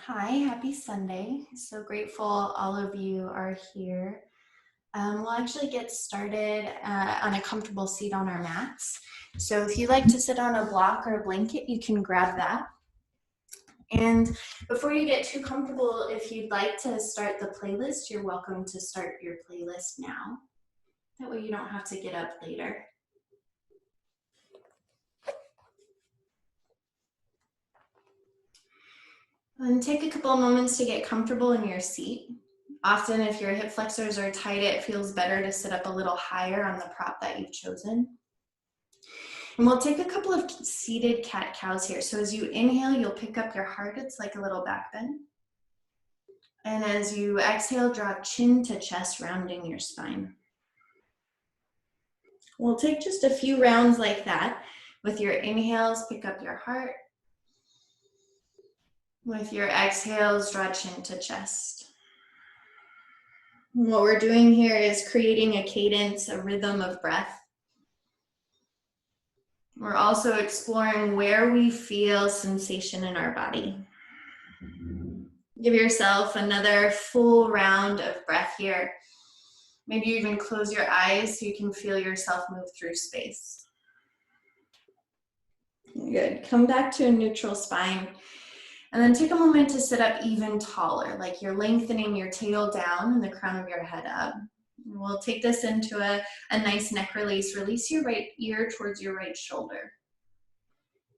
Hi, happy Sunday. So grateful all of you are here. We'll actually get started on a comfortable seat on our mats. So if you like to sit on a block or a blanket, you can grab that. And before you get too comfortable, if you'd like to start the playlist, you're welcome to start your playlist now. That way you don't have to get up later. And take a couple of moments to get comfortable in your seat. Often if your hip flexors are tight, it feels better to sit up a little higher on the prop that you've chosen. And we'll take a couple of seated cat-cows here. So as you inhale, you'll pick up your heart. It's like a little back bend. And as you exhale, drop chin to chest, rounding your spine. We'll take just a few rounds like that. With your inhales, pick up your heart. With your exhales, draw chin to chest. What we're doing here is creating a cadence, a rhythm of breath. We're also exploring where we feel sensation in our body. Give yourself another full round of breath here. Maybe you even close your eyes so you can feel yourself move through space. Good. Come back to a neutral spine. And then take a moment to sit up even taller, like you're lengthening your tail down and the crown of your head up. We'll take this into a nice neck release. Release your right ear towards your right shoulder.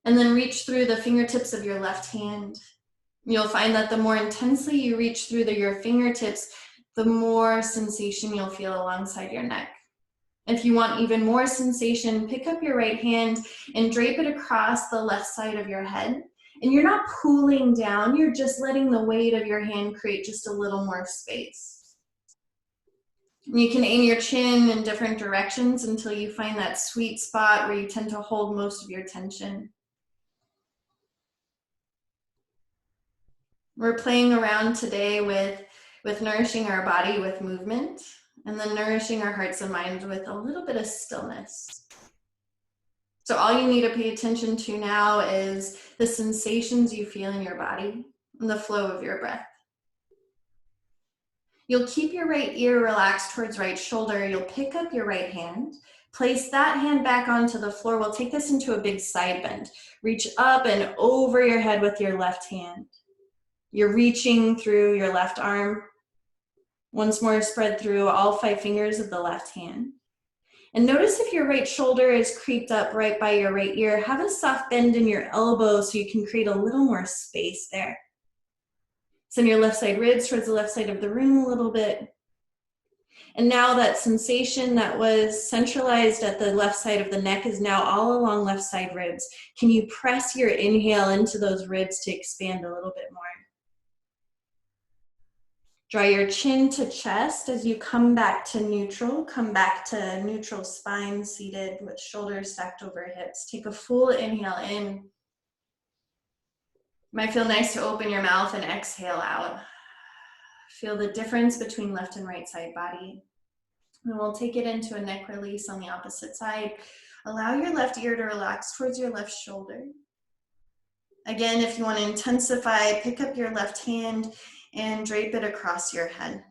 And then reach through the fingertips of your left hand. You'll find that the more intensely you reach through your fingertips, the more sensation you'll feel alongside your neck. If you want even more sensation, pick up your right hand and drape it across the left side of your head. And you're not pulling down, you're just letting the weight of your hand create just a little more space. You can aim your chin in different directions until you find that sweet spot where you tend to hold most of your tension. We're playing around today with nourishing our body with movement, and then nourishing our hearts and minds with a little bit of stillness. So all you need to pay attention to now is the sensations you feel in your body and the flow of your breath. You'll keep your right ear relaxed towards right shoulder. You'll pick up your right hand, place that hand back onto the floor. We'll take this into a big side bend. Reach up and over your head with your left hand. You're reaching through your left arm. Once more, spread through all 5 fingers of the left hand. And notice if your right shoulder is creeped up right by your right ear. Have a soft bend in your elbow so you can create a little more space there. Send your left side ribs towards the left side of the room a little bit. And now that sensation that was centralized at the left side of the neck is now all along left side ribs. Can you press your inhale into those ribs to expand a little bit more? Draw your chin to chest as you come back to neutral. Come back to neutral spine, seated with shoulders stacked over hips. Take a full inhale in. Might feel nice to open your mouth and exhale out. Feel the difference between left and right side body. And we'll take it into a neck release on the opposite side. Allow your left ear to relax towards your left shoulder. Again, if you want to intensify, pick up your left hand and drape it across your head.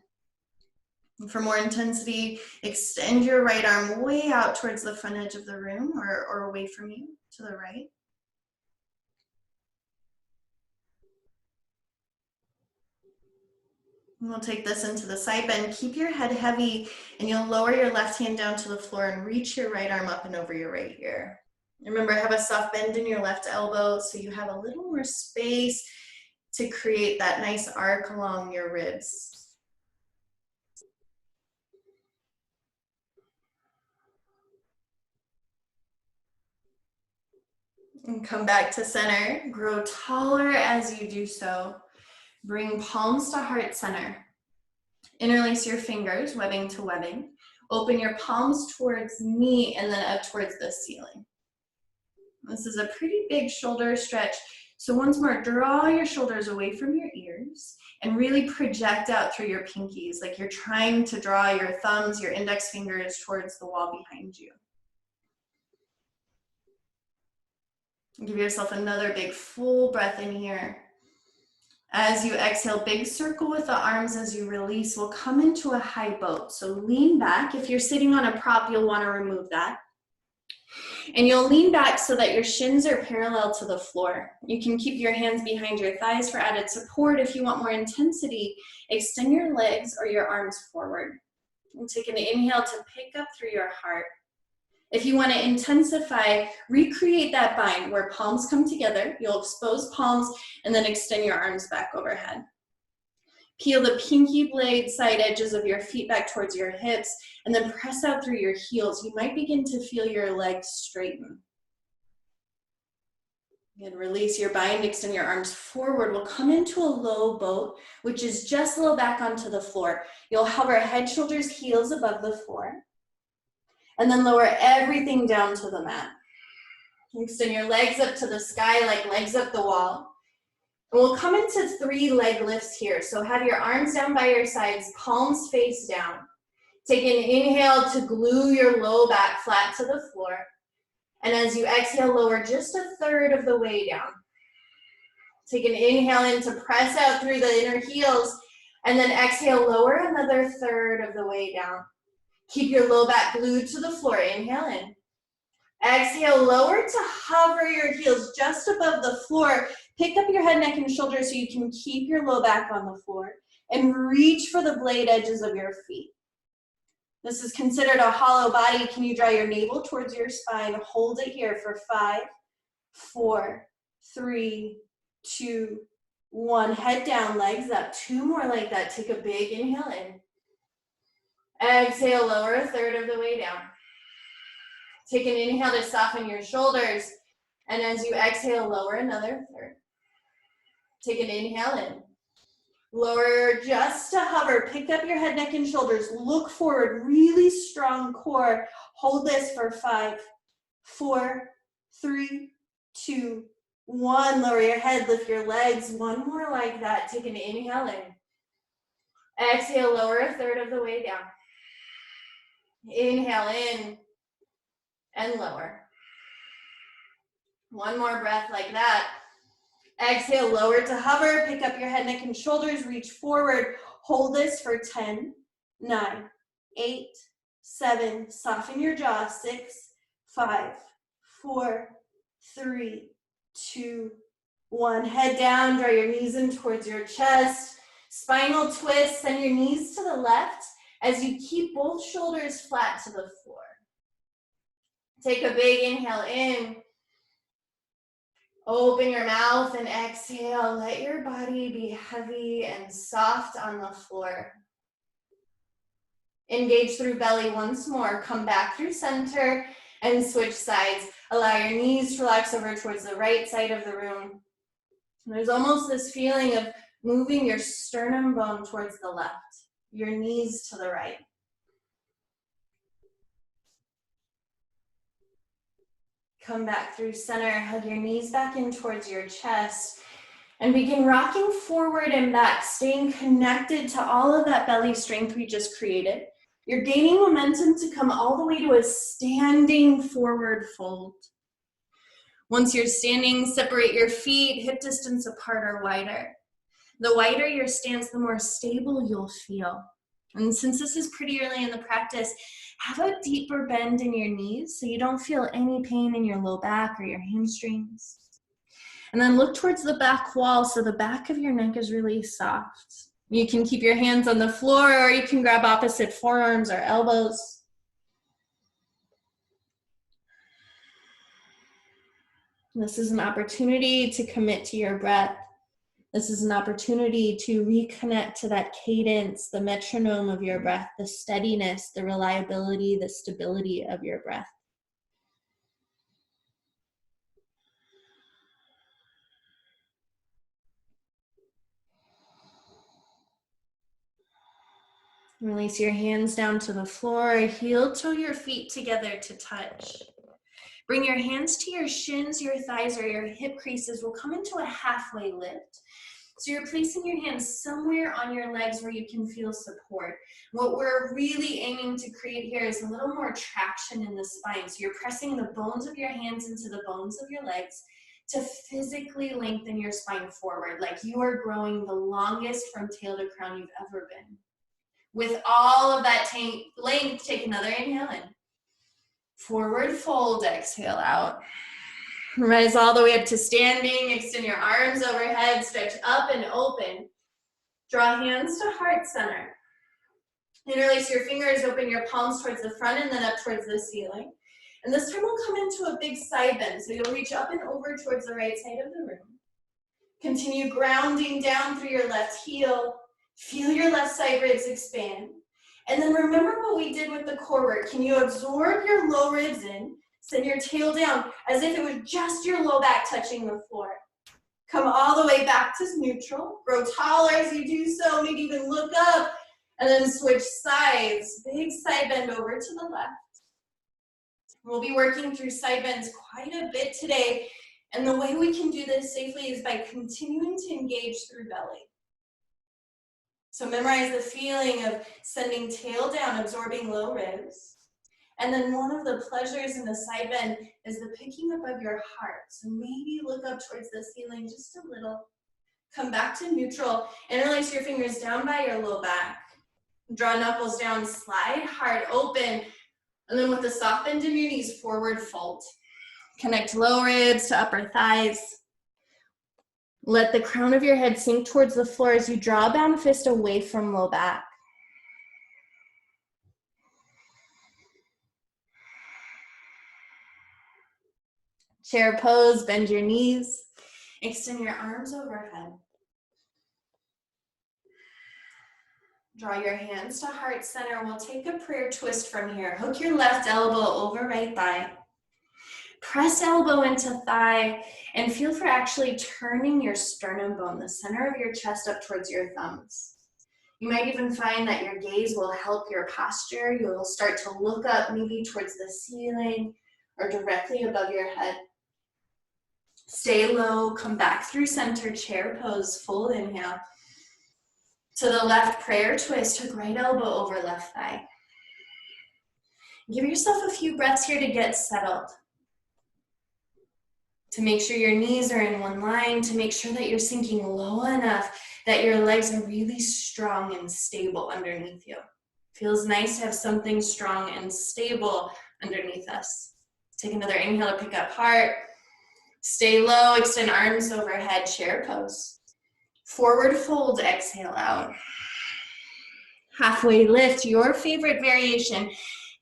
And for more intensity, extend your right arm way out towards the front edge of the room or away from you to the right. And we'll take this into the side bend. Keep your head heavy and you'll lower your left hand down to the floor and reach your right arm up and over your right ear. Remember, have a soft bend in your left elbow so you have a little more space to create that nice arc along your ribs. And come back to center. Grow taller as you do so. Bring palms to heart center. Interlace your fingers, webbing to webbing. Open your palms towards me and then up towards the ceiling. This is a pretty big shoulder stretch. So once more, draw your shoulders away from your ears and really project out through your pinkies, like you're trying to draw your thumbs, your index fingers towards the wall behind you. Give yourself another big full breath in here. As you exhale, big circle with the arms as you release. We'll come into a high boat. So lean back. If you're sitting on a prop, you'll want to remove that. And you'll lean back so that your shins are parallel to the floor. You can keep your hands behind your thighs for added support. If you want more intensity, extend your legs or your arms forward. And take an inhale to pick up through your heart. If you want to intensify, recreate that bind where palms come together. You'll expose palms and then extend your arms back overhead. Peel the pinky blade side edges of your feet back towards your hips and then press out through your heels. You might begin to feel your legs straighten. Again, release your bind, extend your arms forward. We'll come into a low boat, which is just a little back onto the floor. You'll hover head, shoulders, heels above the floor. And then lower everything down to the mat. Extend your legs up to the sky like legs up the wall. And we'll come into 3 leg lifts here. So have your arms down by your sides, palms face down. Take an inhale to glue your low back flat to the floor. And as you exhale, lower just 1/3 of the way down. Take an inhale in to press out through the inner heels. And then exhale, lower another 1/3 of the way down. Keep your low back glued to the floor. Inhale in. Exhale, lower to hover your heels just above the floor. Pick up your head, neck, and shoulders so you can keep your low back on the floor. And reach for the blade edges of your feet. This is considered a hollow body. Can you draw your navel towards your spine? Hold it here for 5, 4, 3, 2, 1. Head down, legs up. 2 more like that. Take a big inhale in. Exhale, lower 1/3 of the way down. Take an inhale to soften your shoulders. And as you exhale, lower another 1/3. Take an inhale in. Lower just to hover. Pick up your head, neck, and shoulders. Look forward. Really strong core. Hold this for 5, 4, 3, 2, 1. Lower your head. Lift your legs. 1 more like that. Take an inhale in. Exhale, lower 1/3 of the way down. Inhale in and lower. 1 more breath like that. Exhale, lower to hover. Pick up your head, neck, and shoulders. Reach forward. Hold this for 10, 9, 8, 7. Soften your jaw. 6, 5, 4, 3, 2, 1. Head down. Draw your knees in towards your chest. Spinal twist. Send your knees to the left as you keep both shoulders flat to the floor. Take a big inhale in. Open your mouth and exhale. Let your body be heavy and soft on the floor. Engage through belly once more. Come back through center and switch sides. Allow your knees to relax over towards the right side of the room. There's almost this feeling of moving your sternum bone towards the left, your knees to the right. Come back through center, hug your knees back in towards your chest, and begin rocking forward and back, staying connected to all of that belly strength we just created. You're gaining momentum to come all the way to a standing forward fold. Once you're standing, separate your feet, hip distance apart or wider. The wider your stance, the more stable you'll feel. And since this is pretty early in the practice, have a deeper bend in your knees so you don't feel any pain in your low back or your hamstrings. And then look towards the back wall so the back of your neck is really soft. You can keep your hands on the floor or you can grab opposite forearms or elbows. This is an opportunity to commit to your breath. This is an opportunity to reconnect to that cadence, the metronome of your breath, the steadiness, the reliability, the stability of your breath. Release your hands down to the floor. Heel toe your feet together to touch. Bring your hands to your shins, your thighs, or your hip creases. We'll come into a halfway lift. So you're placing your hands somewhere on your legs where you can feel support. What we're really aiming to create here is a little more traction in the spine. So you're pressing the bones of your hands into the bones of your legs, to physically lengthen your spine forward, like you are growing the longest from tail to crown you've ever been. With all of that length, take another inhale in. Forward fold, exhale out. Rise all the way up to standing, extend your arms overhead, stretch up and open. Draw hands to heart center. Interlace your fingers, open your palms towards the front and then up towards the ceiling. And this time we'll come into a big side bend. So you'll reach up and over towards the right side of the room. Continue grounding down through your left heel. Feel your left side ribs expand. And then remember what we did with the core work. Can you absorb your low ribs in? Send your tail down as if it was just your low back touching the floor. Come all the way back to neutral. Grow taller as you do so. Maybe even look up. And then switch sides. Big side bend over to the left. We'll be working through side bends quite a bit today. And the way we can do this safely is by continuing to engage through belly. So memorize the feeling of sending tail down, absorbing low ribs. And then one of the pleasures in the side bend is the picking up of your heart. So maybe look up towards the ceiling just a little. Come back to neutral. Interlace your fingers down by your low back. Draw knuckles down, slide heart open. And then with the soft bend in your knees, forward fold. Connect low ribs to upper thighs. Let the crown of your head sink towards the floor as you draw bound fist away from low back. Chair pose, bend your knees. Extend your arms overhead. Draw your hands to heart center. We'll take a prayer twist from here. Hook your left elbow over right thigh. Press elbow into thigh and feel for actually turning your sternum bone, the center of your chest, up towards your thumbs. You might even find that your gaze will help your posture. You'll start to look up maybe towards the ceiling or directly above your head. Stay low, come back through center, chair pose, full inhale. To the left, prayer twist, hook right elbow over left thigh. Give yourself a few breaths here to get settled. To make sure your knees are in one line, to make sure that you're sinking low enough that your legs are really strong and stable underneath you. Feels nice to have something strong and stable underneath us. Take another inhale to pick up heart. Stay low, extend arms overhead, chair pose. Forward fold, exhale out. Halfway lift, your favorite variation.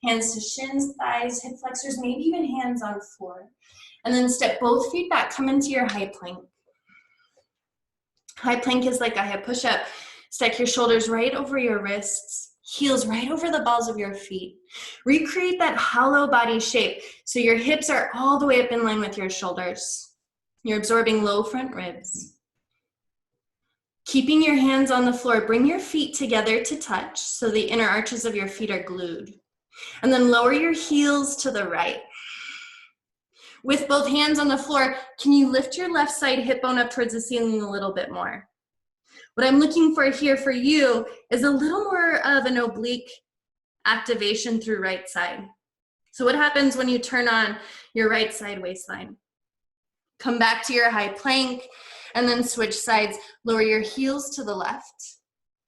Hands to shins, thighs, hip flexors, maybe even hands on floor. And then step both feet back, come into your high plank. High plank is like a high push-up. Stack your shoulders right over your wrists, heels right over the balls of your feet. Recreate that hollow body shape so your hips are all the way up in line with your shoulders. You're absorbing low front ribs. Keeping your hands on the floor, bring your feet together to touch so the inner arches of your feet are glued. And then lower your heels to the right. With both hands on the floor, can you lift your left side hip bone up towards the ceiling a little bit more? What I'm looking for here for you is a little more of an oblique activation through right side. So what happens when you turn on your right side waistline? Come back to your high plank and then switch sides. Lower your heels to the left.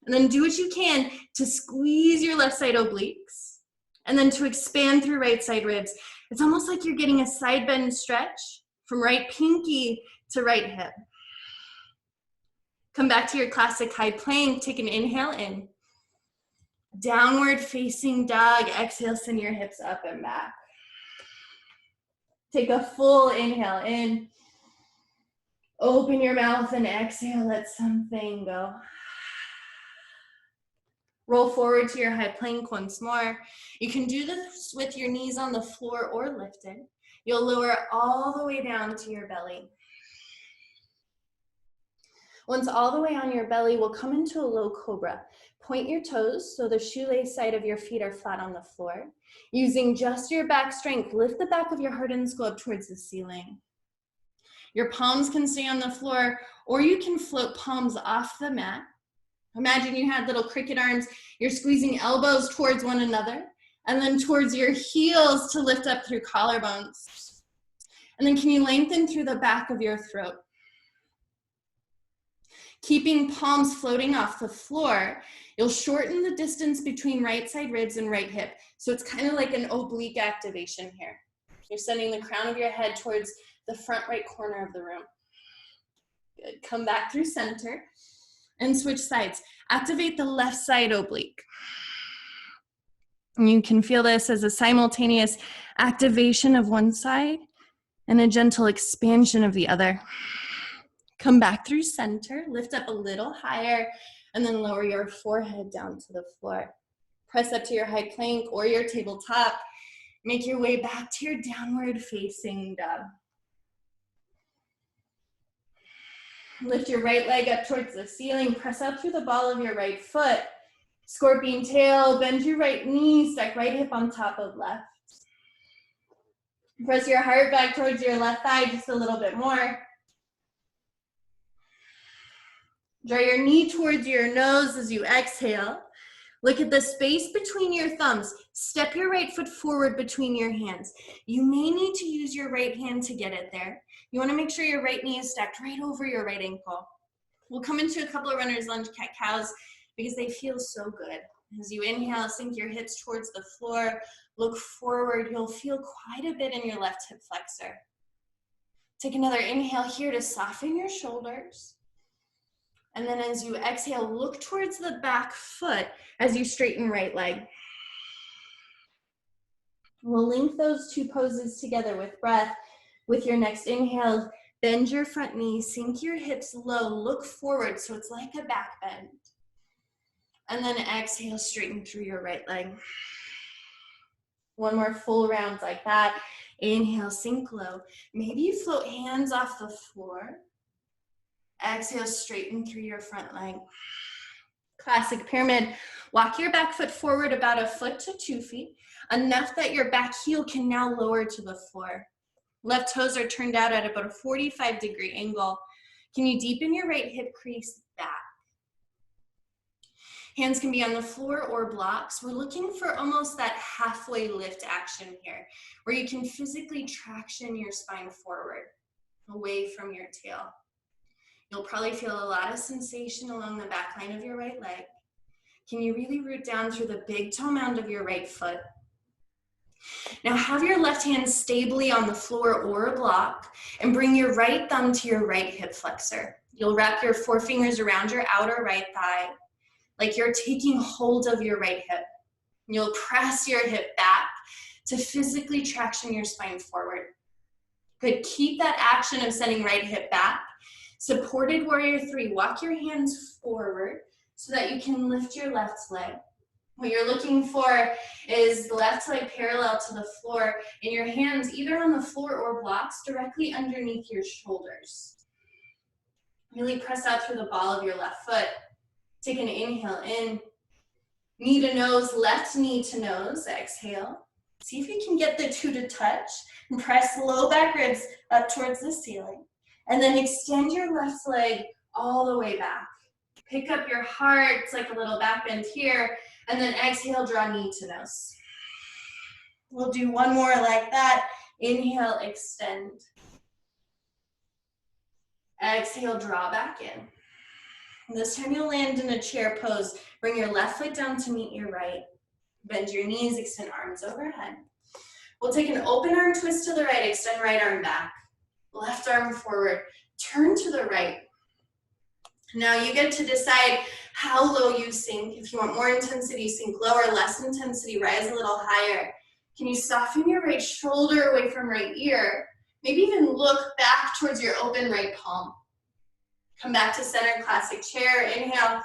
And then do what you can to squeeze your left side obliques and then to expand through right side ribs. It's almost like you're getting a side bend stretch from right pinky to right hip. Come back to your classic high plank. Take an inhale in. Downward facing dog. Exhale, send your hips up and back. Take a full inhale in. Open your mouth and exhale, let something go. Roll forward to your high plank once more. You can do this with your knees on the floor or lifted. You'll lower all the way down to your belly. Once all the way on your belly, we'll come into a low cobra. Point your toes so the shoelace side of your feet are flat on the floor. Using just your back strength, lift the back of your heart and skull up towards the ceiling. Your palms can stay on the floor, or you can float palms off the mat. Imagine you had little cricket arms. You're squeezing elbows towards one another, and then towards your heels to lift up through collarbones. And then can you lengthen through the back of your throat? Keeping palms floating off the floor, you'll shorten the distance between right side ribs and right hip. So it's kind of like an oblique activation here. You're sending the crown of your head towards the front right corner of the room. Good. Come back through center and switch sides. Activate the left side oblique. And you can feel this as a simultaneous activation of one side and a gentle expansion of the other. Come back through center, lift up a little higher, and then lower your forehead down to the floor. Press up to your high plank or your tabletop. Make your way back to your downward facing dog. Lift your right leg up towards the ceiling. Press up through the ball of your right foot. Scorpion tail, bend your right knee, stack right hip on top of left. Press your heart back towards your left thigh just a little bit more. Draw your knee towards your nose as you exhale. Look at the space between your thumbs. Step your right foot forward between your hands. You may need to use your right hand to get it there. You want to make sure your right knee is stacked right over your right ankle. We'll come into a couple of runner's lunge cat-cows because they feel so good. As you inhale, sink your hips towards the floor. Look forward. You'll feel quite a bit in your left hip flexor. Take another inhale here to soften your shoulders. And then as you exhale, look towards the back foot as you straighten right leg. We'll link those two poses together with breath. With your next inhale, bend your front knee, sink your hips low, look forward so it's like a back bend. And then exhale, straighten through your right leg. One more full round like that. Inhale, sink low. Maybe you float hands off the floor. Exhale, straighten through your front leg. Classic pyramid. Walk your back foot forward about 1 foot to 2 feet, enough that your back heel can now lower to the floor. Left toes are turned out at about a 45-degree angle. Can you deepen your right hip crease back? Hands can be on the floor or blocks. We're looking for almost that halfway lift action here, where you can physically traction your spine forward, away from your tail. You'll probably feel a lot of sensation along the back line of your right leg. Can you really root down through the big toe mound of your right foot? Now have your left hand stably on the floor or a block and bring your right thumb to your right hip flexor. You'll wrap your forefingers around your outer right thigh like you're taking hold of your right hip. You'll press your hip back to physically traction your spine forward. Good, keep that action of sending right hip back. Supported warrior 3, walk your hands forward so that you can lift your left leg. What you're looking for is the left leg parallel to the floor and your hands either on the floor or blocks directly underneath your shoulders. Really press out through the ball of your left foot. Take an inhale in, knee to nose, left knee to nose, exhale. See if you can get the two to touch and press low back ribs up towards the ceiling. And then extend your left leg all the way back. Pick up your heart, it's like a little back bend here, and then exhale, draw knee to nose. We'll do one more like that. Inhale, extend. Exhale, draw back in. This time you'll land in a chair pose. Bring your left foot down to meet your right. Bend your knees, extend arms overhead. We'll take an open arm twist to the right, extend right arm back. Left arm forward, turn to the right. Now you get to decide how low you sink. If you want more intensity, sink lower, less intensity, rise a little higher. Can you soften your right shoulder away from right ear? Maybe even look back towards your open right palm. Come back to center, classic chair, inhale,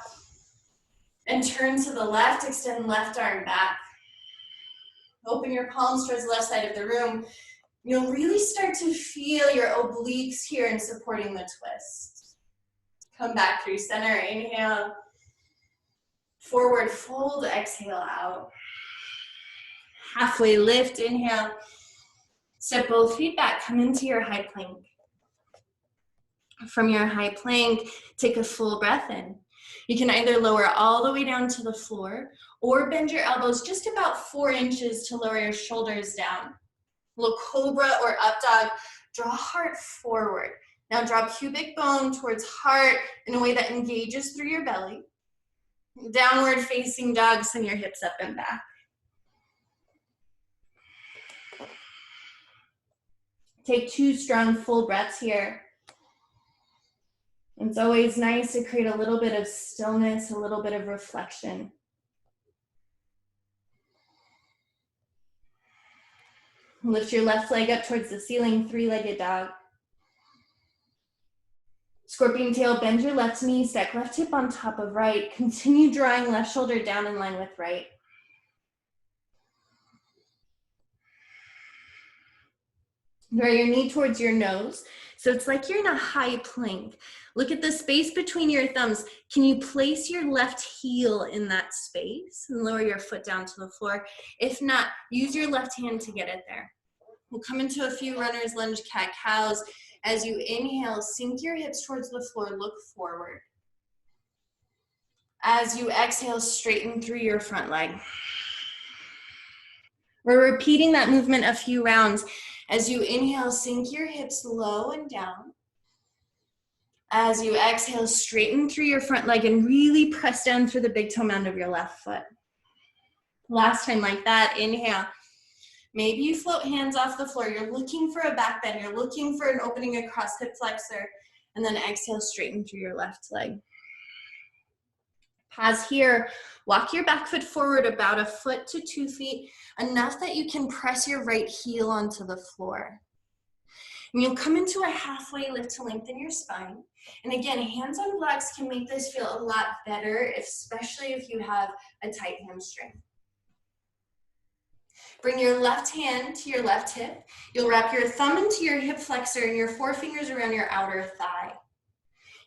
and turn to the left, extend left arm back. Open your palms towards the left side of the room. You'll really start to feel your obliques here in supporting the twist. Come back through center, inhale. Forward fold, exhale out. Halfway lift, inhale. Step both feet back, come into your high plank. From your high plank, take a full breath in. You can either lower all the way down to the floor or bend your elbows just about 4 inches to lower your shoulders down. Little cobra or up dog. Draw heart forward. Now draw pubic bone towards heart in a way that engages through your belly. Downward facing dog, send your hips up and back. Take 2 strong full breaths here. It's always nice to create a little bit of stillness, a little bit of reflection. Lift your left leg up towards the ceiling, 3-legged dog. Scorpion tail, bend your left knee, stack left hip on top of right. Continue drawing left shoulder down in line with right. Draw your knee towards your nose. So it's like you're in a high plank. Look at the space between your thumbs. Can you place your left heel in that space and lower your foot down to the floor? If not, use your left hand to get it there. We'll come into a few runner's lunge cat-cows. As you inhale, sink your hips towards the floor, look forward. As you exhale, straighten through your front leg. We're repeating that movement a few rounds. As you inhale, sink your hips low and down. As you exhale, straighten through your front leg and really press down through the big toe mound of your left foot. Last time like that, inhale. Maybe you float hands off the floor. You're looking for a back bend. You're looking for an opening across hip flexor. And then exhale, straighten through your left leg. Pause here. Walk your back foot forward about 1 foot to 2 feet, enough that you can press your right heel onto the floor. And you'll come into a halfway lift to lengthen your spine. And again, hands on blocks can make this feel a lot better, especially if you have a tight hamstring. Bring your left hand to your left hip. You'll wrap your thumb into your hip flexor and your forefingers around your outer thigh.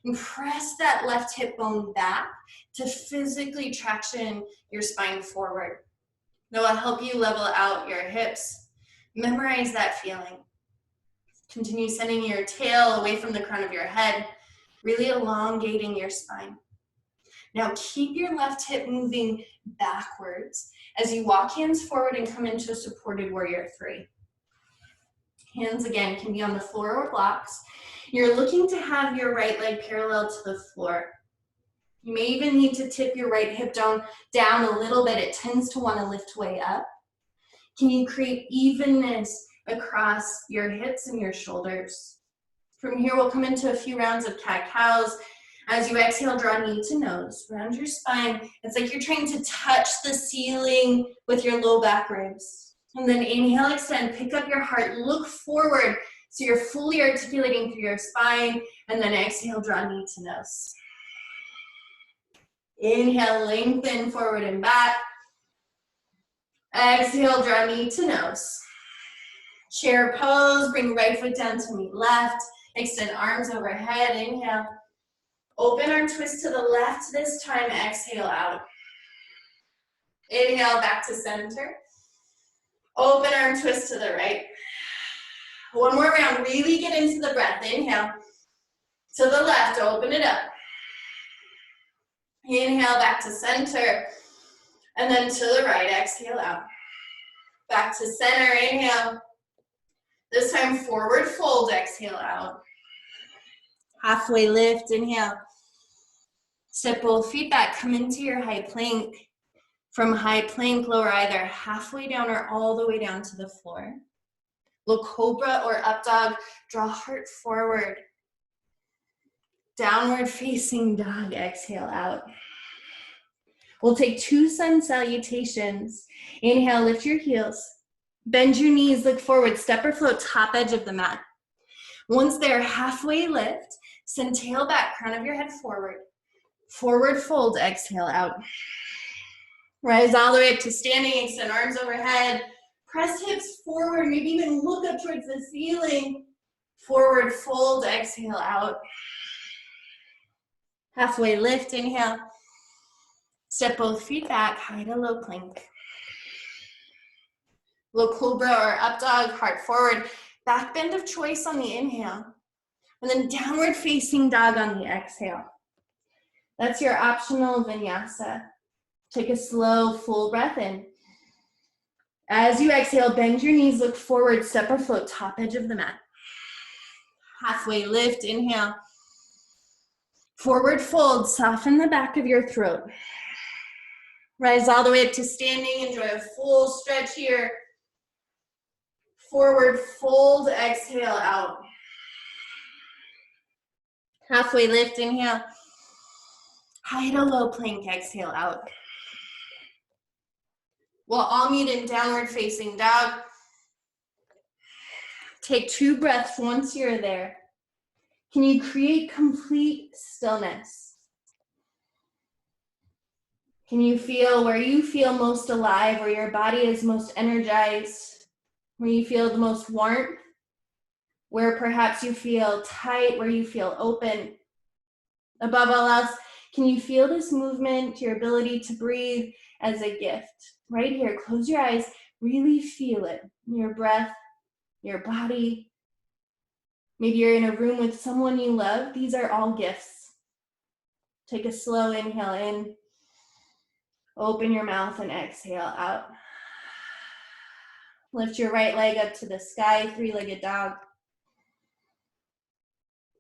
And press that left hip bone back to physically traction your spine forward. That will help you level out your hips. Memorize that feeling. Continue sending your tail away from the crown of your head, really elongating your spine. Now keep your left hip moving backwards as you walk hands forward and come into a supported warrior 3. Hands again can be on the floor or blocks. You're looking to have your right leg parallel to the floor. You may even need to tip your right hip down a little bit. It tends to want to lift way up. Can you create evenness across your hips and your shoulders? From here, we'll come into a few rounds of cat-cows. As you exhale, draw knee to nose, round your spine. It's like you're trying to touch the ceiling with your low back ribs. And then inhale, extend, pick up your heart, look forward so you're fully articulating through your spine. And then exhale, draw knee to nose. Inhale, lengthen forward and back. Exhale, draw knee to nose. Chair pose, bring right foot down to meet left. Extend arms overhead, inhale. Open arm twist to the left this time, exhale out. Inhale, back to center. Open arm twist to the right. One more round, really get into the breath. Inhale, to the left, open it up. Inhale, back to center. And then to the right, exhale out. Back to center, inhale. This time forward fold, exhale out. Halfway lift, inhale. Step both feet back, come into your high plank. From high plank, lower either halfway down or all the way down to the floor. Low cobra or up dog, draw heart forward. Downward facing dog, exhale out. We'll take 2 sun salutations. Inhale, lift your heels. Bend your knees, look forward, step or float, top edge of the mat. Once there, halfway lift, send tail back, crown of your head forward. Forward fold, exhale out. Rise all the way up to standing, extend arms overhead. Press hips forward, maybe even look up towards the ceiling. Forward fold, exhale out. Halfway lift, inhale. Step both feet back, high to low plank. Low cobra or up dog, heart forward. Back bend of choice on the inhale. And then downward facing dog on the exhale. That's your optional vinyasa. Take a slow, full breath in. As you exhale, bend your knees, look forward, step or float, top edge of the mat. Halfway lift, inhale. Forward fold, soften the back of your throat. Rise all the way up to standing, enjoy a full stretch here. Forward fold, exhale out. Halfway lift, inhale. High to low plank, exhale out. We'll all meet in downward facing dog. Take 2 breaths once you're there. Can you create complete stillness? Can you feel where you feel most alive, where your body is most energized, where you feel the most warmth, where perhaps you feel tight, where you feel open? Above all else, can you feel this movement, your ability to breathe as a gift? Right here, close your eyes, really feel it. Your breath, your body. Maybe you're in a room with someone you love. These are all gifts. Take a slow inhale in. Open your mouth and exhale out. Lift your right leg up to the sky, 3-legged dog.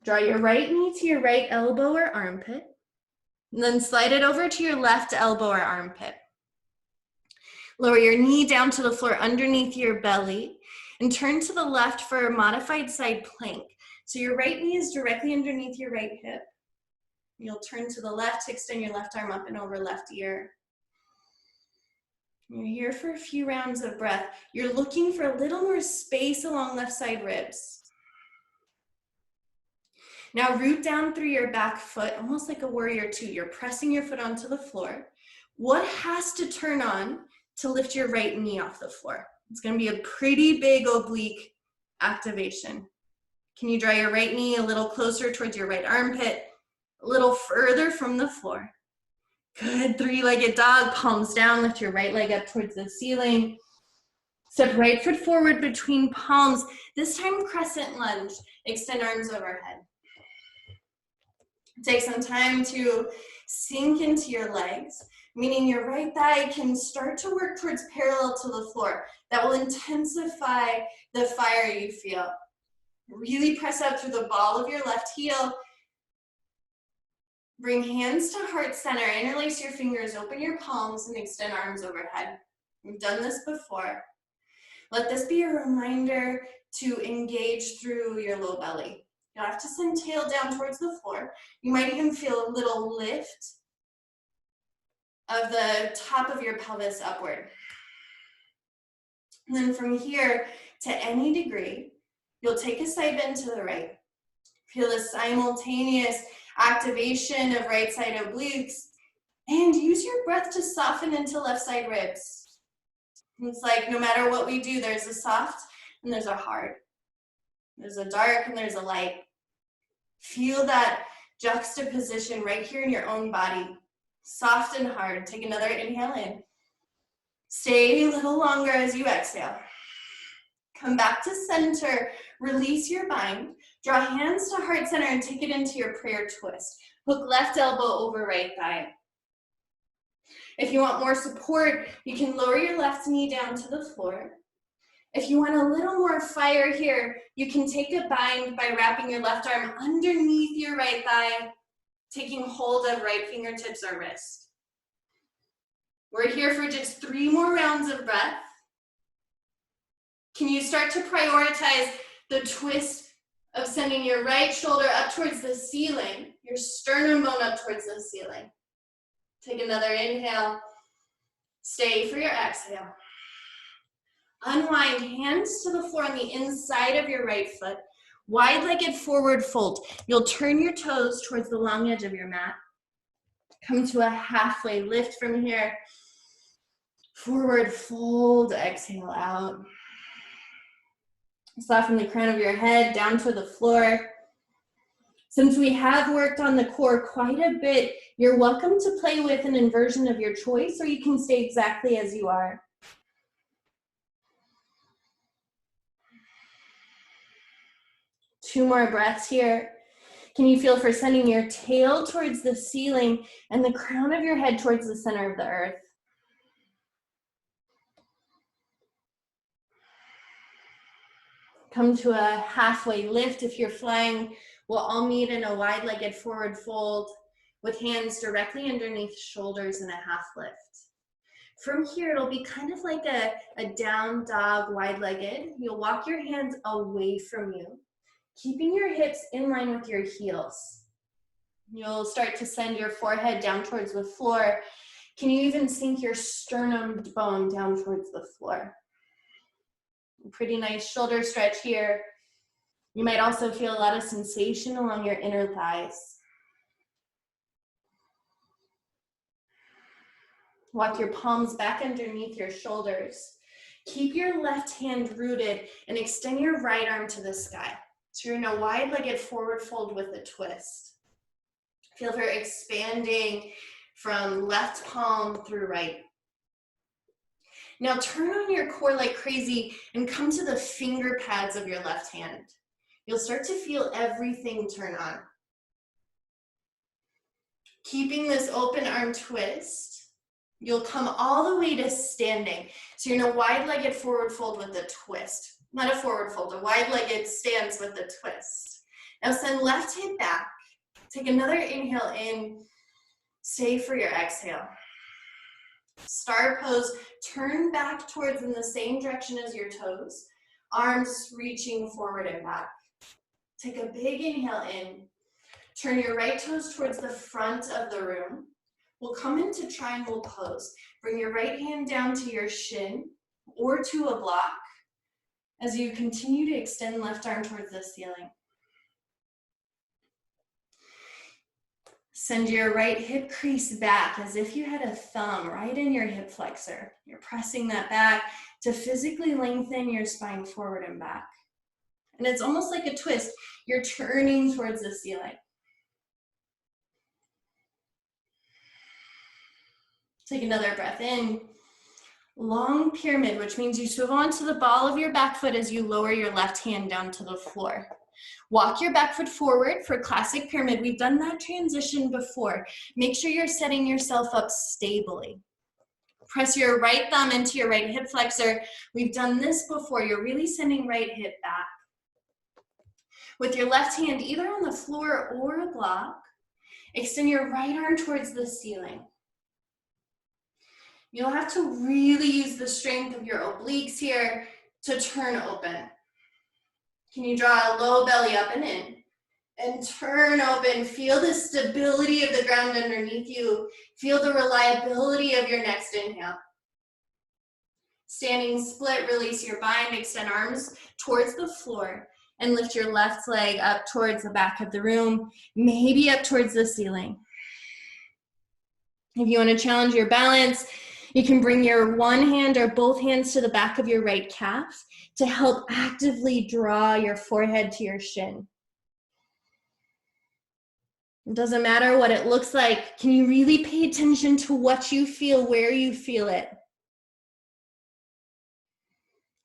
Draw your right knee to your right elbow or armpit. And then slide it over to your left elbow or armpit. Lower your knee down to the floor underneath your belly and turn to the left for a modified side plank. So your right knee is directly underneath your right hip. You'll turn to the left to extend your left arm up and over left ear. You're here for a few rounds of breath. You're looking for a little more space along left side ribs. Now root down through your back foot, almost like a warrior two. You're pressing your foot onto the floor. What has to turn on to lift your right knee off the floor? It's going to be a pretty big oblique activation. Can you draw your right knee a little closer towards your right armpit, a little further from the floor? Good, 3-legged dog, palms down, lift your right leg up towards the ceiling. Step right foot forward between palms. This time crescent lunge, extend arms overhead. Take some time to sink into your legs, meaning your right thigh can start to work towards parallel to the floor. That will intensify the fire you feel. Really press up through the ball of your left heel. Bring hands to heart center, interlace your fingers, open your palms, and extend arms overhead. We've done this before. Let this be a reminder to engage through your low belly. You don't have to send tail down towards the floor. You might even feel a little lift of the top of your pelvis upward. And then from here, to any degree, you'll take a side bend to the right. Feel a simultaneous activation of right side obliques, and use your breath to soften into left side ribs. It's like no matter what we do, there's a soft and there's a hard. There's a dark and there's a light. Feel that juxtaposition right here in your own body. Soft and hard. Take another inhale in. Stay a little longer as you exhale. Come back to center. Release your bind. Draw hands to heart center and take it into your prayer twist. Hook left elbow over right thigh. If you want more support, you can lower your left knee down to the floor. If you want a little more fire here, you can take a bind by wrapping your left arm underneath your right thigh, taking hold of right fingertips or wrist. We're here for just 3 more rounds of breath. Can you start to prioritize the twist of sending your right shoulder up towards the ceiling, your sternum bone up towards the ceiling? Take another inhale. Stay for your exhale. Unwind, hands to the floor on the inside of your right foot. Wide-legged forward fold. You'll turn your toes towards the long edge of your mat. Come to a halfway lift from here. Forward fold, exhale out. Soften the crown of your head down to the floor. Since we have worked on the core quite a bit, you're welcome to play with an inversion of your choice, or you can stay exactly as you are. Two more breaths here. Can you feel for sending your tail towards the ceiling and the crown of your head towards the center of the earth? Come to a halfway lift. If you're flying, we'll all meet in a wide-legged forward fold with hands directly underneath shoulders and a half lift. From here, it'll be kind of like a down dog, wide-legged. You'll walk your hands away from you, keeping your hips in line with your heels. You'll start to send your forehead down towards the floor. Can you even sink your sternum bone down towards the floor? Pretty nice shoulder stretch here. You might also feel a lot of sensation along your inner thighs. Walk your palms back underneath your shoulders. Keep your left hand rooted and extend your right arm to the sky. So you're in a wide-legged forward fold with a twist. Feel for expanding from left palm through right. Now turn on your core like crazy and come to the finger pads of your left hand. You'll start to feel everything turn on. Keeping this open arm twist, you'll come all the way to standing. So you're in a wide-legged forward fold with a twist. Not a forward fold, a wide-legged stance with a twist. Now send left hip back. Take another inhale in. Stay for your exhale. Star pose, turn back towards in the same direction as your toes. Arms reaching forward and back. Take a big inhale in. Turn your right toes towards the front of the room. We'll come into triangle pose. Bring your right hand down to your shin or to a block as you continue to extend left arm towards the ceiling. Send your right hip crease back as if you had a thumb right in your hip flexor. You're pressing that back to physically lengthen your spine forward and back. And it's almost like a twist. You're turning towards the ceiling. Take another breath in. Long pyramid, which means you swivel onto the ball of your back foot as you lower your left hand down to the floor. Walk your back foot forward for classic pyramid. We've done that transition before. Make sure you're setting yourself up stably. Press your right thumb into your right hip flexor. We've done this before. You're really sending right hip back. With your left hand either on the floor or a block, extend your right arm towards the ceiling. You'll have to really use the strength of your obliques here to turn open. Can you draw a low belly up and in? And turn open. Feel the stability of the ground underneath you. Feel the reliability of your next inhale. Standing split, release your bind, extend arms towards the floor, and lift your left leg up towards the back of the room, maybe up towards the ceiling. If you want to challenge your balance, you can bring your one hand or both hands to the back of your right calf to help actively draw your forehead to your shin. It doesn't matter what it looks like. Can you really pay attention to what you feel, where you feel it?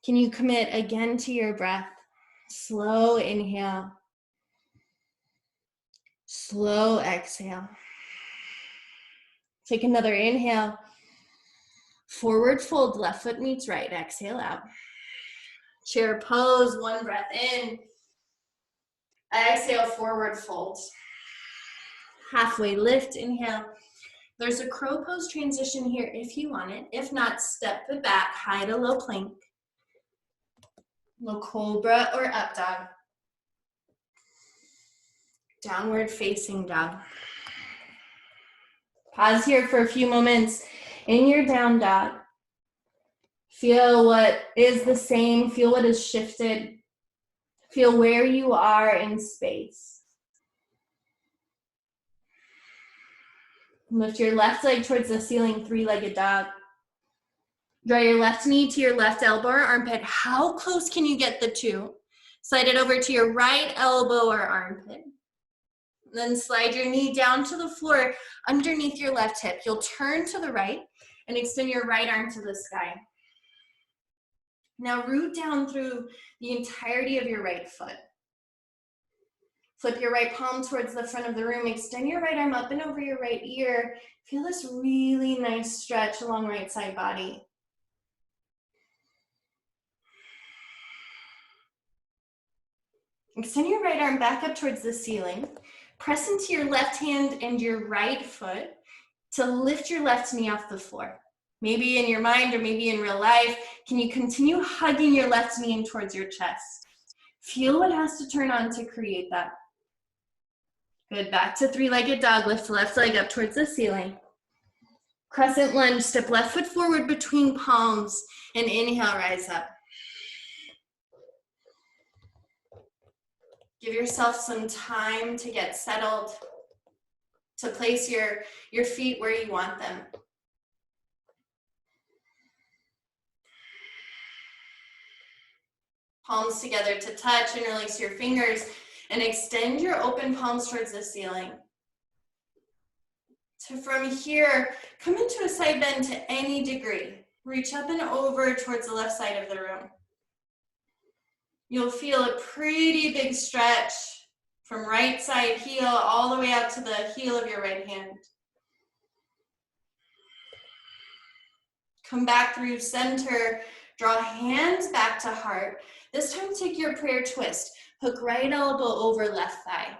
Can you commit again to your breath? Slow inhale. Slow exhale. Take another inhale. Forward fold, left foot meets right. Exhale out. Chair pose, one breath in. Exhale, forward fold. Halfway lift, inhale. There's a crow pose transition here if you want it. If not, step it back, high to low plank. Low cobra or up dog. Downward facing dog. Pause here for a few moments in your down dog. Feel what is the same, feel what is shifted. Feel where you are in space. Lift your left leg towards the ceiling, three-legged dog. Draw your left knee to your left elbow or armpit. How close can you get the two? Slide it over to your right elbow or armpit. Then slide your knee down to the floor underneath your left hip. You'll turn to the right and extend your right arm to the sky. Now root down through the entirety of your right foot. Flip your right palm towards the front of the room. Extend your right arm up and over your right ear. Feel this really nice stretch along right side body. Extend your right arm back up towards the ceiling. Press into your left hand and your right foot to lift your left knee off the floor. Maybe in your mind or maybe in real life, can you continue hugging your left knee in towards your chest? Feel what has to turn on to create that. Good, back to three-legged dog. Lift the left leg up towards the ceiling. Crescent lunge, step left foot forward between palms and inhale, rise up. Give yourself some time to get settled, to place your feet where you want them. Palms together to touch, interlace your fingers, and extend your open palms towards the ceiling. So from here, come into a side bend to any degree. Reach up and over towards the left side of the room. You'll feel a pretty big stretch from right side heel all the way up to the heel of your right hand. Come back through center, draw hands back to heart. This time take your prayer twist. Hook right elbow over left thigh.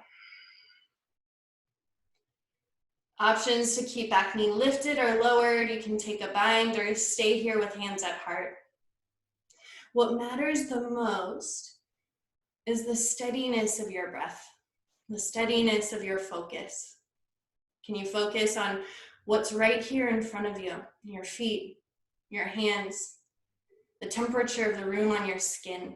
Options to keep back knee lifted or lowered. You can take a bind or stay here with hands at heart. What matters the most is the steadiness of your breath, the steadiness of your focus. Can you focus on what's right here in front of you, your feet, your hands, the temperature of the room on your skin?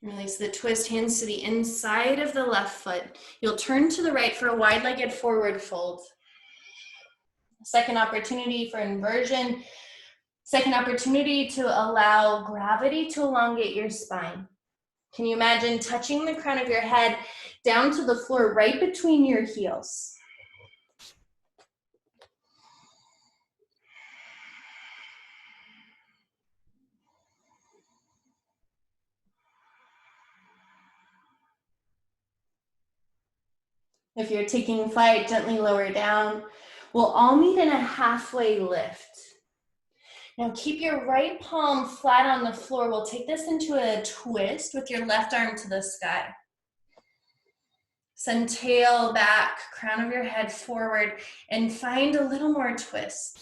Release the twist, hands to the inside of the left foot. You'll turn to the right for a wide-legged forward fold. Second opportunity for inversion. Second opportunity to allow gravity to elongate your spine. Can you imagine touching the crown of your head down to the floor right between your heels? If you're taking flight, gently lower down. We'll all meet in a halfway lift. Now keep your right palm flat on the floor. We'll take this into a twist with your left arm to the sky. Send tail back, crown of your head forward, and find a little more twist.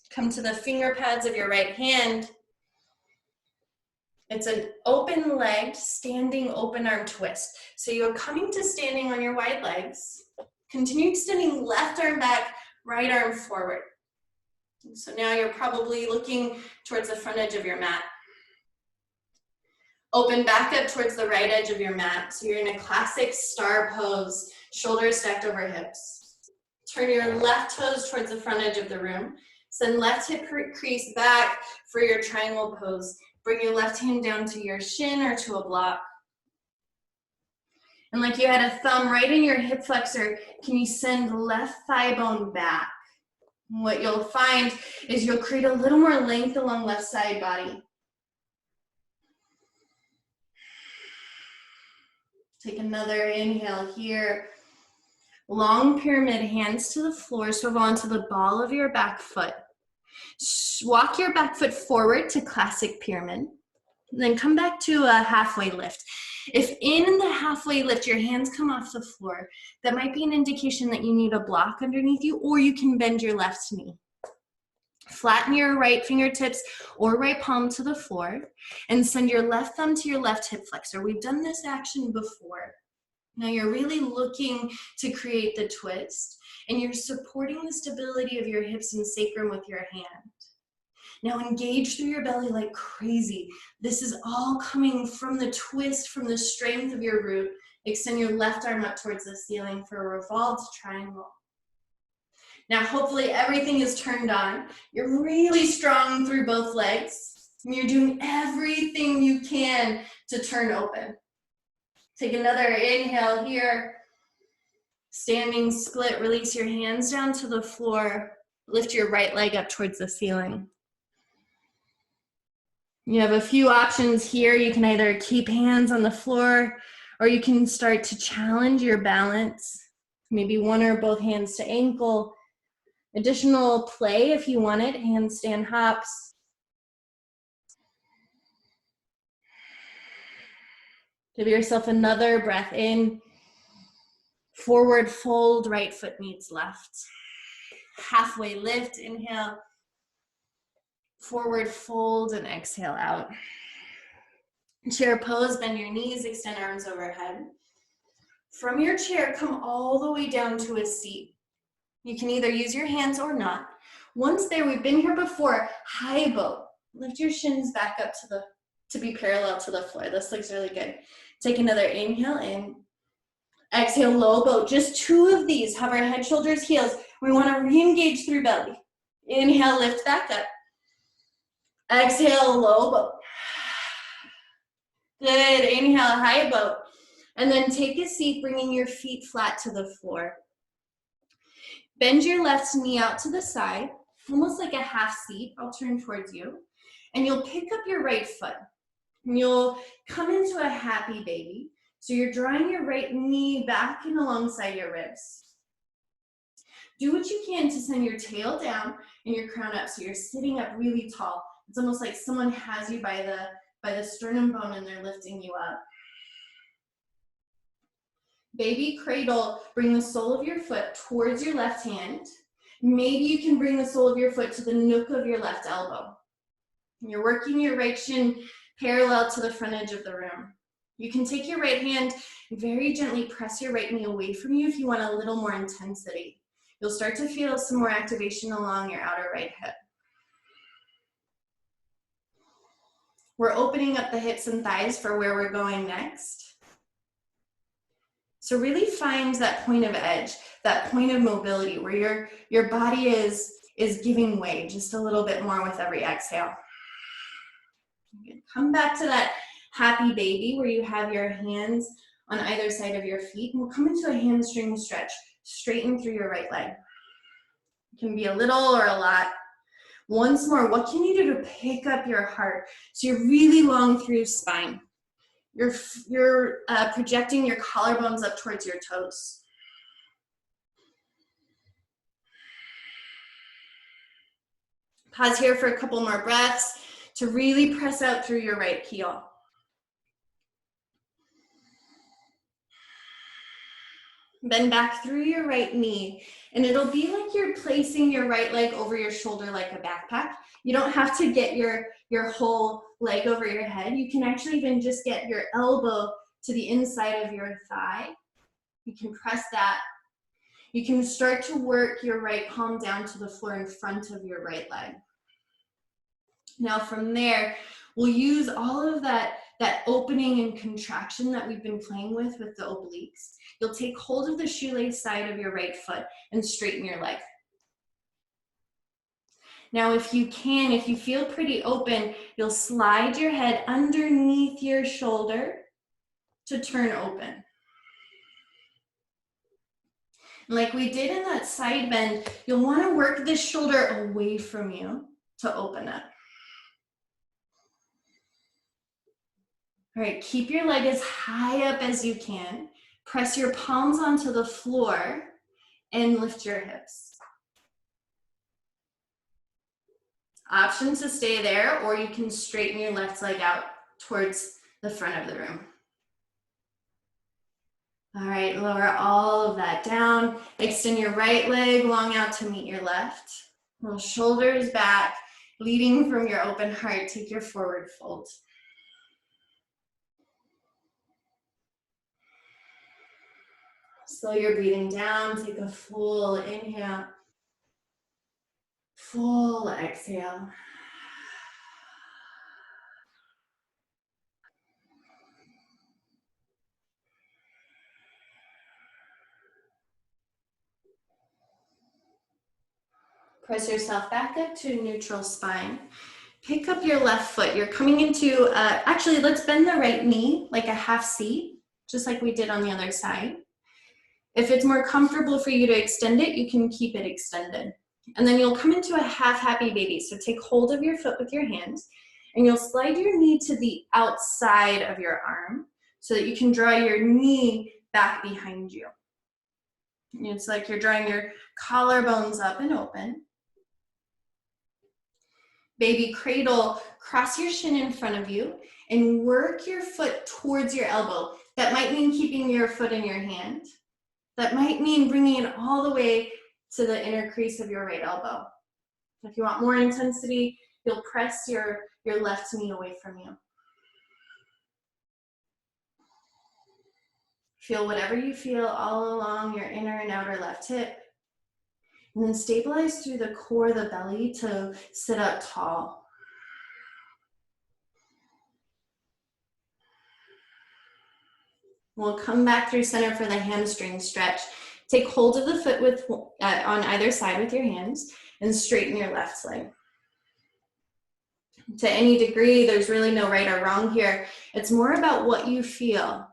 Come to the finger pads of your right hand. It's an open leg, standing open arm twist. So you're coming to standing on your wide legs. Continue extending left arm back, right arm forward. So now you're probably looking towards the front edge of your mat. Open back up towards the right edge of your mat. So you're in a classic star pose, shoulders stacked over hips. Turn your left toes towards the front edge of the room. Send left hip crease back for your triangle pose. Bring your left hand down to your shin or to a block. And like you had a thumb right in your hip flexor, can you send left thigh bone back? And what you'll find is you'll create a little more length along left side body. Take another inhale here. Long pyramid, hands to the floor, swivel onto the ball of your back foot. Walk your back foot forward to classic pyramid. Then come back to a halfway lift. If in the halfway lift your hands come off the floor, that might be an indication that you need a block underneath you, or you can bend your left knee. Flatten your right fingertips or right palm to the floor and send your left thumb to your left hip flexor. We've done this action before. Now you're really looking to create the twist, and you're supporting the stability of your hips and sacrum with your hand. Now engage through your belly like crazy. This is all coming from the twist, from the strength of your root. Extend your left arm up towards the ceiling for a revolved triangle. Now hopefully everything is turned on. You're really strong through both legs, and you're doing everything you can to turn open. Take another inhale here. Standing split, release your hands down to the floor. Lift your right leg up towards the ceiling. You have a few options here. You can either keep hands on the floor, or you can start to challenge your balance. Maybe one or both hands to ankle. Additional play if you wanted, handstand hops. Give yourself another breath in. Forward fold, right foot meets left. Halfway lift, inhale. Forward fold and exhale out. Chair pose, bend your knees, extend arms overhead. From your chair, come all the way down to a seat. You can either use your hands or not. Once there, we've been here before, high boat. Lift your shins back up to be parallel to the floor. This looks really good. Take another inhale in. Exhale, low boat. Just 2 of these. Hover head, shoulders, heels. We want to re-engage through belly. Inhale, lift back up. Exhale, low boat. Good. Inhale, high boat. And then take a seat, bringing your feet flat to the floor. Bend your left knee out to the side, almost like a half seat. I'll turn towards you. And you'll pick up your right foot. And you'll come into a happy baby. So you're drawing your right knee back and alongside your ribs. Do what you can to send your tail down and your crown up so you're sitting up really tall. It's almost like someone has you by the sternum bone and they're lifting you up. Baby cradle, bring the sole of your foot towards your left hand. Maybe you can bring the sole of your foot to the nook of your left elbow. You're working your right shin parallel to the front edge of the room. You can take your right hand and very gently press your right knee away from you if you want a little more intensity. You'll start to feel some more activation along your outer right hip. We're opening up the hips and thighs for where we're going next. So really find that point of edge, that point of mobility where your body is giving way just a little bit more with every exhale. Come back to that happy baby where you have your hands on either side of your feet, and we'll come into a hamstring stretch, straighten through your right leg. It can be a little or a lot. Once more, what can you do to pick up your heart so you're really long through your spine? You're projecting your collarbones up towards your toes. Pause here for a couple more breaths to really press out through your right heel. Bend back through your right knee, and it'll be like you're placing your right leg over your shoulder like a backpack. You don't have to get your whole leg over your head. You can actually even just get your elbow to the inside of your thigh. You can press that. You can start to work your right palm down to the floor in front of your right leg. Now from there, we'll use all of that opening and contraction that we've been playing with the obliques. You'll take hold of the shoelace side of your right foot and straighten your leg. Now if you feel pretty open, you'll slide your head underneath your shoulder to turn open. Like we did in that side bend, you'll want to work this shoulder away from you to open up. All right, keep your leg as high up as you can. Press your palms onto the floor and lift your hips. Option to stay there, or you can straighten your left leg out towards the front of the room. All right, lower all of that down. Extend your right leg long out to meet your left. Little shoulders back, leading from your open heart. Take your forward fold. Slow your breathing down. Take a full inhale. Full exhale. Press yourself back up to neutral spine. Pick up your left foot. You're coming into, actually let's bend the right knee like a half C, just like we did on the other side. If it's more comfortable for you to extend it, you can keep it extended. And then you'll come into a half happy baby. So take hold of your foot with your hands and you'll slide your knee to the outside of your arm so that you can draw your knee back behind you. It's like you're drawing your collarbones up and open. Baby cradle, cross your shin in front of you and work your foot towards your elbow. That might mean keeping your foot in your hand. That might mean bringing it all the way to the inner crease of your right elbow. If you want more intensity, you'll press your left knee away from you. Feel whatever you feel all along your inner and outer left hip. And then stabilize through the core of the belly to sit up tall. We'll come back through center for the hamstring stretch. Take hold of the foot on either side with your hands and straighten your left leg. To any degree, there's really no right or wrong here. It's more about what you feel.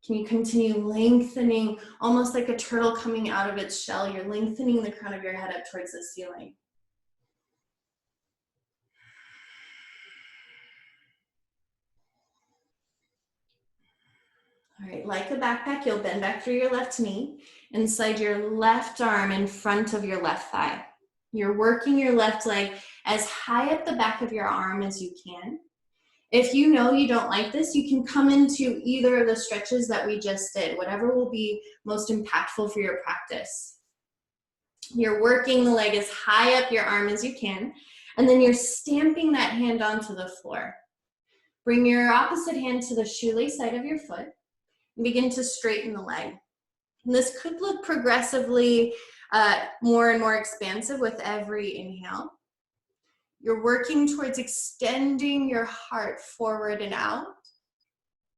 Can you continue lengthening, almost like a turtle coming out of its shell? You're lengthening the crown of your head up towards the ceiling. All right, like a backpack, you'll bend back through your left knee and slide your left arm in front of your left thigh. You're working your left leg as high up the back of your arm as you can. If you know you don't like this, you can come into either of the stretches that we just did, whatever will be most impactful for your practice. You're working the leg as high up your arm as you can, and then you're stamping that hand onto the floor. Bring your opposite hand to the shoelace side of your foot and begin to straighten the leg. And this could look progressively more and more expansive with every inhale. You're working towards extending your heart forward and out.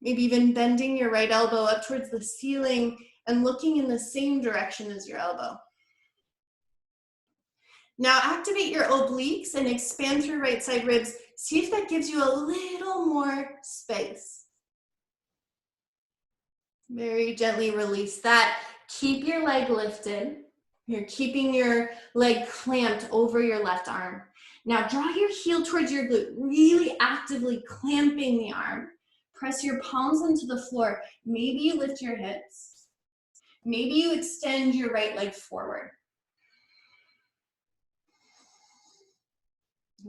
Maybe even bending your right elbow up towards the ceiling and looking in the same direction as your elbow. Now activate your obliques and expand through right side ribs. See if that gives you a little more space. Very gently release that. Keep your leg lifted. You're keeping your leg clamped over your left arm. Now draw your heel towards your glute, really actively clamping the arm. Press your palms into the floor. Maybe you lift your hips. Maybe you extend your right leg forward.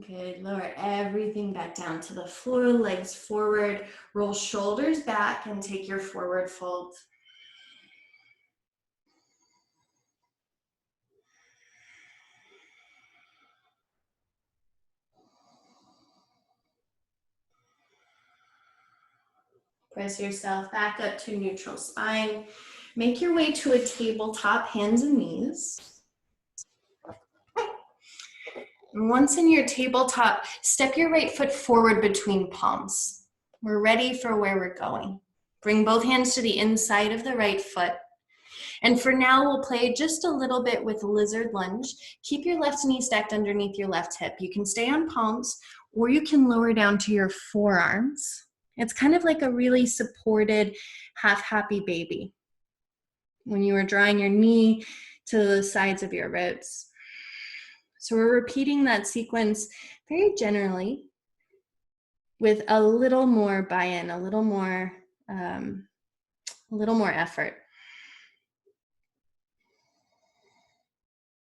Good, lower everything back down to the floor, legs forward. Roll shoulders back and take your forward fold. Press yourself back up to neutral spine. Make your way to a tabletop, hands and knees. And once in your tabletop, step your right foot forward between palms. We're ready for where we're going. Bring both hands to the inside of the right foot. And for now, we'll play just a little bit with lizard lunge. Keep your left knee stacked underneath your left hip. You can stay on palms, or you can lower down to your forearms. It's kind of like a really supported, half happy baby when you are drawing your knee to the sides of your ribs. So we're repeating that sequence very generally with a little more buy-in, a little more effort.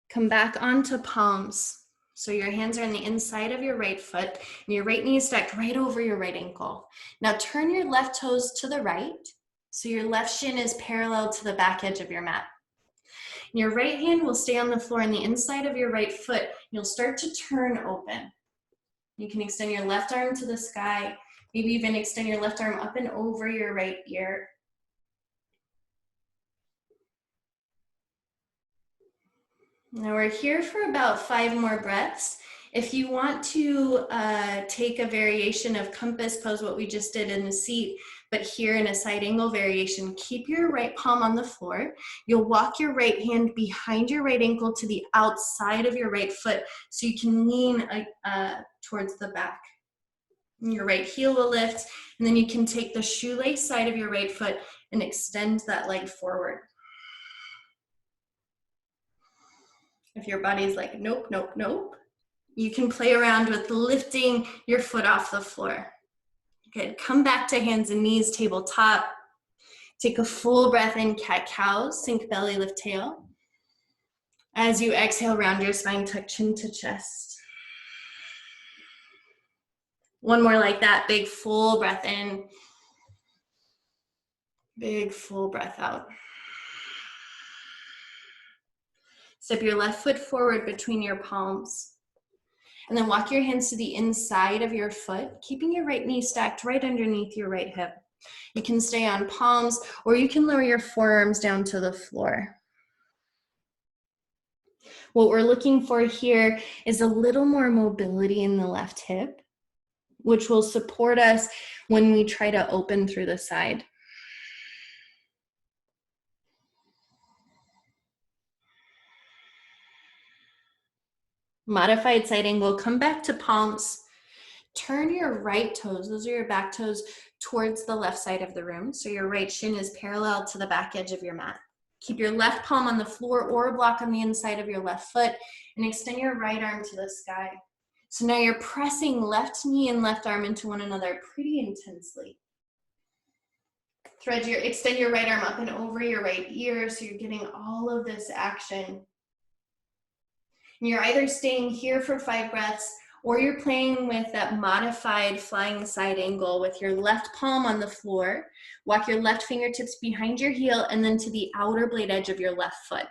Come back onto palms. So your hands are on the inside of your right foot and your right knee is stacked right over your right ankle. Now turn your left toes to the right. So your left shin is parallel to the back edge of your mat. And your right hand will stay on the floor on the inside of your right foot. You'll start to turn open. You can extend your left arm to the sky. Maybe even extend your left arm up and over your right ear. Now we're here for about 5 more breaths. If you want to take a variation of compass pose, what we just did in the seat, but here in a side angle variation, keep your right palm on the floor. You'll walk your right hand behind your right ankle to the outside of your right foot so you can lean towards the back. And your right heel will lift, and then you can take the shoelace side of your right foot and extend that leg forward. If your body's like, nope, nope, nope, you can play around with lifting your foot off the floor. Good, come back to hands and knees, tabletop. Take a full breath in, cat-cow, sink belly, lift tail. As you exhale, round your spine, tuck chin to chest. One more like that, big full breath in. Big full breath out. Step your left foot forward between your palms. And then walk your hands to the inside of your foot, keeping your right knee stacked right underneath your right hip. You can stay on palms, or you can lower your forearms down to the floor. What we're looking for here is a little more mobility in the left hip, which will support us when we try to open through the side. Modified side angle, come back to palms. Turn your right toes, those are your back toes, towards the left side of the room. So your right shin is parallel to the back edge of your mat. Keep your left palm on the floor or a block on the inside of your left foot, and extend your right arm to the sky. So now you're pressing left knee and left arm into one another pretty intensely. Extend your right arm up and over your right ear, so you're getting all of this action. And you're either staying here for 5 breaths, or you're playing with that modified flying side angle with your left palm on the floor. Walk your left fingertips behind your heel and then to the outer blade edge of your left foot.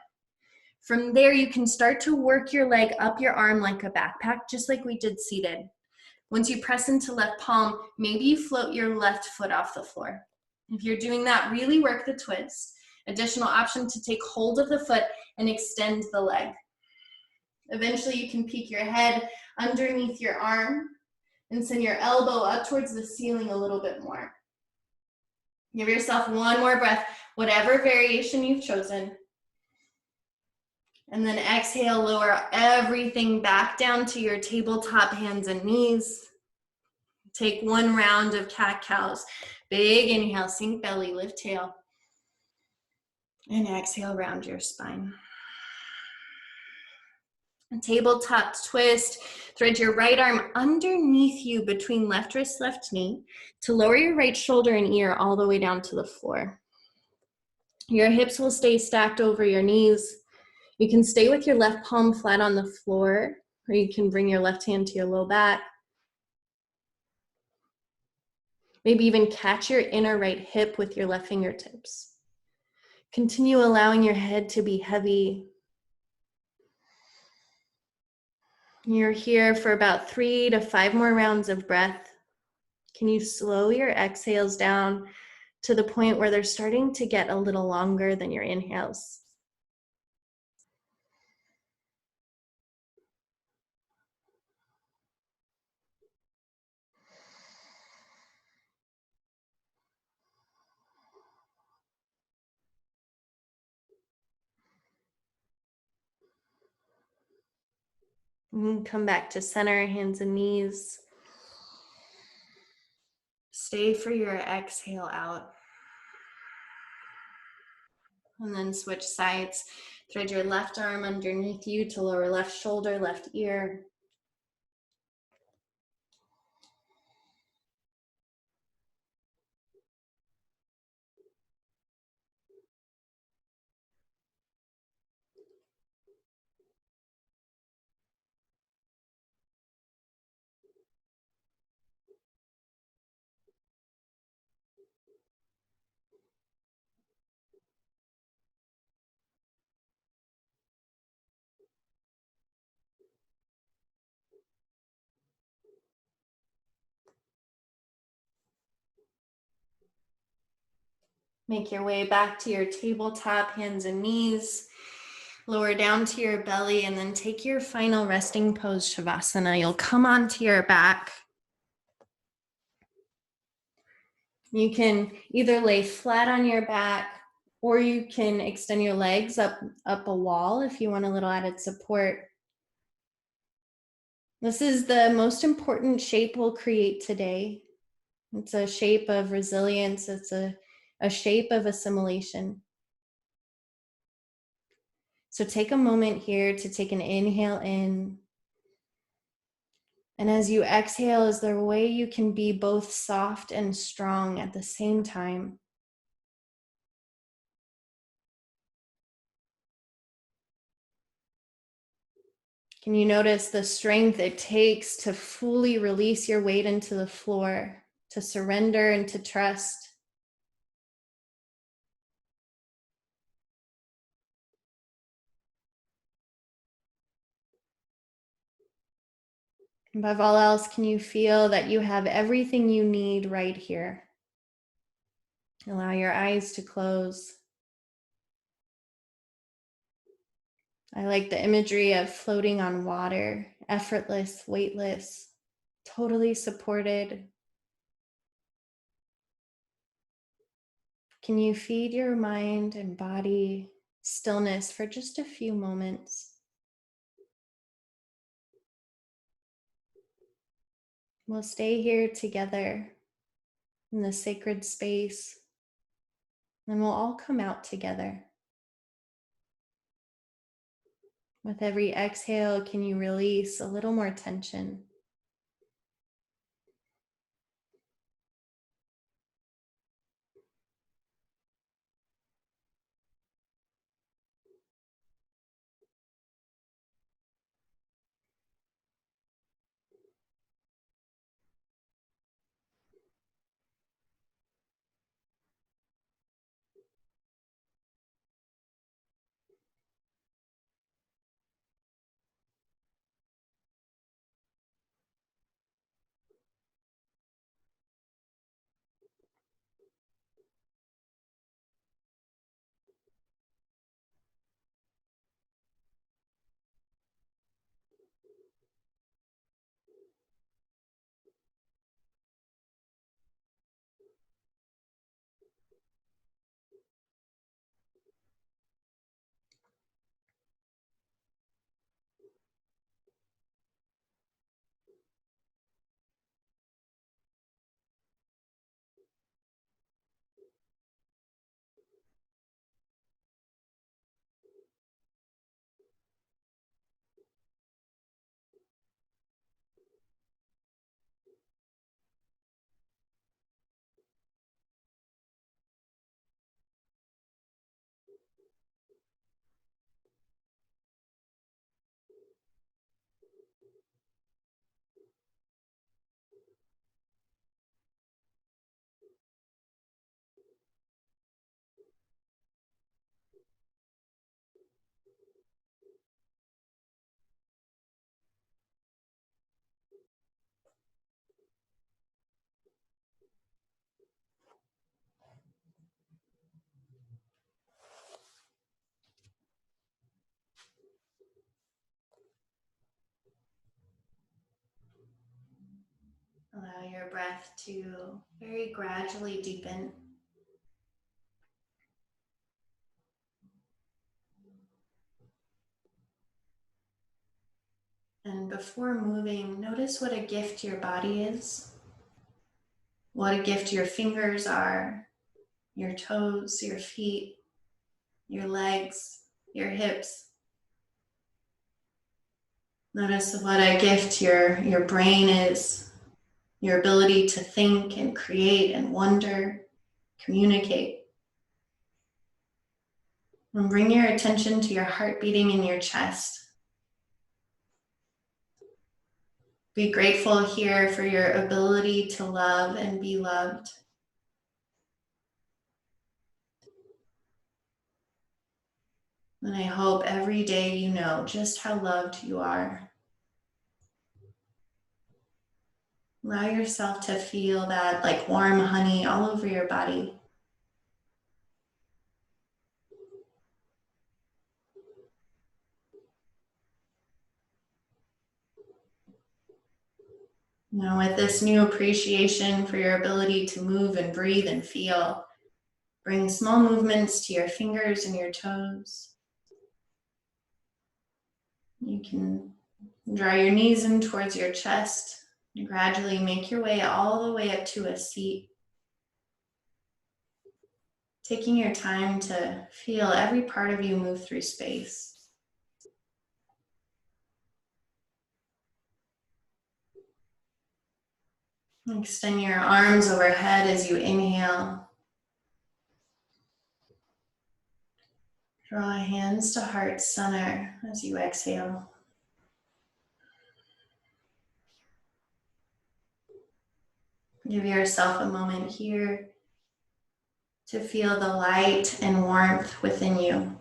From there, you can start to work your leg up your arm like a backpack, just like we did seated. Once you press into left palm, maybe you float your left foot off the floor. If you're doing that, really work the twist. Additional option to take hold of the foot and extend the leg. Eventually, you can peek your head underneath your arm and send your elbow up towards the ceiling a little bit more. Give yourself one more breath, whatever variation you've chosen. And then exhale, lower everything back down to your tabletop hands and knees. Take one round of cat-cows. Big inhale, sink belly, lift tail. And exhale, round your spine. Tabletop twist, thread your right arm underneath you between left wrist, left knee to lower your right shoulder and ear all the way down to the floor. Your hips will stay stacked over your knees. You can stay with your left palm flat on the floor, or you can bring your left hand to your low back. Maybe even catch your inner right hip with your left fingertips. Continue allowing your head to be heavy. You're here for about 3 to 5 more rounds of breath. Can you slow your exhales down to the point where they're starting to get a little longer than your inhales? Come back to center, hands and knees. Stay for your exhale out. And then switch sides. Thread your left arm underneath you to lower left shoulder, left ear. Make your way back to your tabletop, hands and knees. Lower down to your belly and then take your final resting pose, Shavasana. You'll come onto your back. You can either lay flat on your back or you can extend your legs up a wall if you want a little added support. This is the most important shape we'll create today. It's a shape of resilience. It's a shape of assimilation. So take a moment here to take an inhale in. And as you exhale, is there a way you can be both soft and strong at the same time? Can you notice the strength it takes to fully release your weight into the floor, to surrender and to trust? Above all else, can you feel that you have everything you need right here? Allow your eyes to close. I like the imagery of floating on water, effortless, weightless, totally supported. Can you feed your mind and body stillness for just a few moments? We'll stay here together in the sacred space, and we'll all come out together. With every exhale, can you release a little more tension? Allow your breath to very gradually deepen. And before moving, notice what a gift your body is, what a gift your fingers are, your toes, your feet, your legs, your hips. Notice what a gift your brain is, your ability to think and create and wonder, communicate. And bring your attention to your heart beating in your chest. Be grateful here for your ability to love and be loved. And I hope every day you know just how loved you are. Allow yourself to feel that like warm honey all over your body. Now, with this new appreciation for your ability to move and breathe and feel, bring small movements to your fingers and your toes. You can draw your knees in towards your chest and gradually make your way all the way up to a seat. Taking your time to feel every part of you move through space. Extend your arms overhead as you inhale. Draw hands to heart center as you exhale. Give yourself a moment here to feel the light and warmth within you.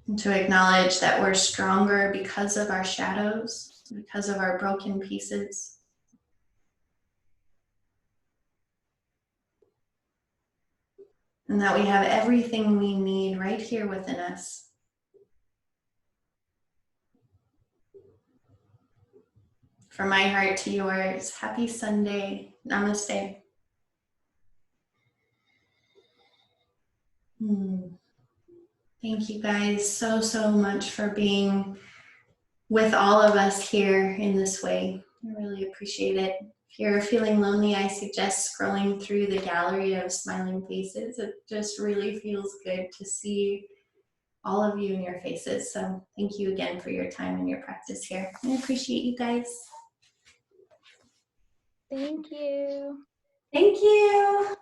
And to acknowledge that we're stronger because of our shadows, because of our broken pieces. And that we have everything we need right here within us. From my heart to yours, happy Sunday. Namaste. Thank you guys so much for being with all of us here in this way. I really appreciate it. If you're feeling lonely, I suggest scrolling through the gallery of smiling faces. It just really feels good to see all of you in your faces. So thank you again for your time and your practice here. I appreciate you guys. Thank you. Thank you.